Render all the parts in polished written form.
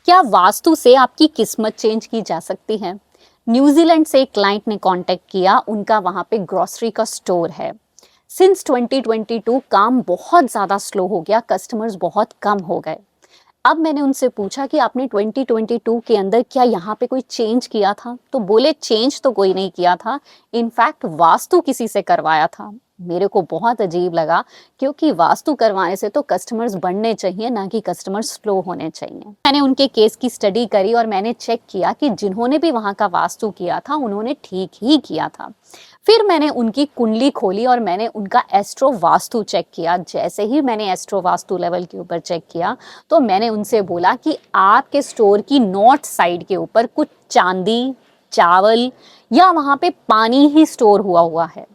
क्या वास्तु से आपकी किस्मत चेंज की जा सकती है? न्यूजीलैंड से एक क्लाइंट ने कांटेक्ट किया, उनका वहां पे ग्रोसरी का स्टोर है। सिंस 2022 काम बहुत ज़्यादा स्लो हो गया, कस्टमर्स बहुत कम हो गए। अब मैंने उनसे पूछा कि आपने 2022 के अंदर क्या यहाँ पे कोई चेंज किया था? तो बोले चेंज तो कोई नहीं किया था, इनफैक्ट वास्तु किसी से करवाया था। मेरे को बहुत अजीब लगा, क्योंकि वास्तु करवाने से तो कस्टमर्स बढ़ने चाहिए, ना कि कस्टमर्स स्लो होने चाहिए। मैंने उनके केस की स्टडी करी और मैंने चेक किया कि जिन्होंने भी वहाँ का वास्तु किया था उन्होंने ठीक ही किया था। फिर मैंने उनकी कुंडली खोली और मैंने उनका एस्ट्रो वास्तु चेक किया। जैसे ही मैंने एस्ट्रो वास्तु लेवल के ऊपर चेक किया तो मैंने उनसे बोला कि आपके स्टोर की नॉर्थ साइड के ऊपर कुछ चांदी, चावल या वहाँ पे पानी ही स्टोर हुआ है।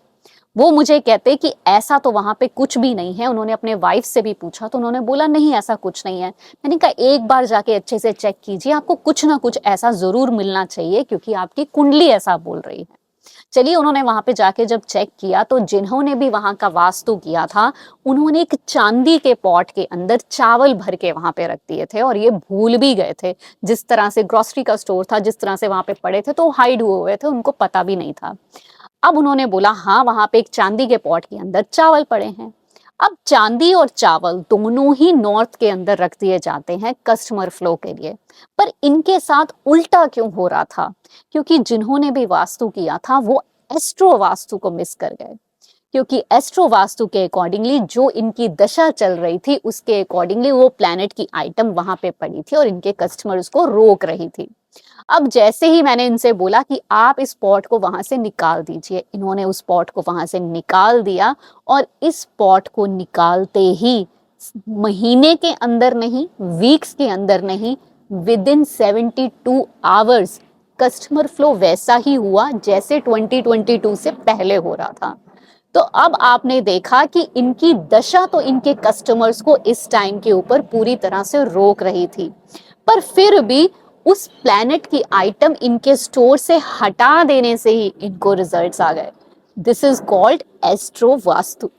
वो मुझे कहते कि ऐसा तो वहाँ पे कुछ भी नहीं है। उन्होंने अपने वाइफ से भी पूछा तो उन्होंने बोला नहीं, ऐसा कुछ नहीं है। मैंने कहा एक बार जाके अच्छे से चेक कीजिए, आपको कुछ ना कुछ ऐसा जरूर मिलना चाहिए, क्योंकि आपकी कुंडली ऐसा बोल रही है। चलिए, उन्होंने वहां पे जाके जब चेक किया तो जिन्होंने भी वहां का वास्तु किया था उन्होंने एक चांदी के पॉट के अंदर चावल भर के वहां पे रख दिए थे, और ये भूल भी गए थे। जिस तरह से ग्रोसरी का स्टोर था, जिस तरह से वहां पे पड़े थे, तो हाइड हुए हुए थे, उनको पता भी नहीं था। अब उन्होंने बोला हाँ, वहां पे एक चांदी के पॉट के अंदर चावल पड़े हैं। अब चांदी और चावल दोनों ही नॉर्थ के अंदर रख दिए जाते हैं कस्टमर फ्लो के लिए, पर इनके साथ उल्टा क्यों हो रहा था? क्योंकि जिन्होंने भी वास्तु किया था वो एस्ट्रो वास्तु को मिस कर गए। क्योंकि एस्ट्रो वास्तु के अकॉर्डिंगली जो इनकी दशा चल रही थी उसके अकॉर्डिंगली वो प्लैनेट की आइटम वहां पे पड़ी थी और इनके कस्टमर्स को रोक रही थी। अब जैसे ही मैंने इनसे बोला कि आप इस पॉट को वहां से निकाल दीजिए, इन्होंने उस पॉट को वहां से निकाल दिया। और इस पॉट को निकालते ही महीने के अंदर नहीं, वीक्स के अंदर नहीं, with in 72 hours customer flow वैसा ही हुआ जैसे 2022 से पहले हो रहा था। तो अब आपने देखा कि इनकी दशा तो इनके कस्टमर्स को इस टाइम के ऊपर पूरी तरह से रोक रही थी, पर फिर भी उस प्लैनेट की आइटम इनके स्टोर से हटा देने से ही इनको रिजल्ट्स आ गए। This is called astro vastu.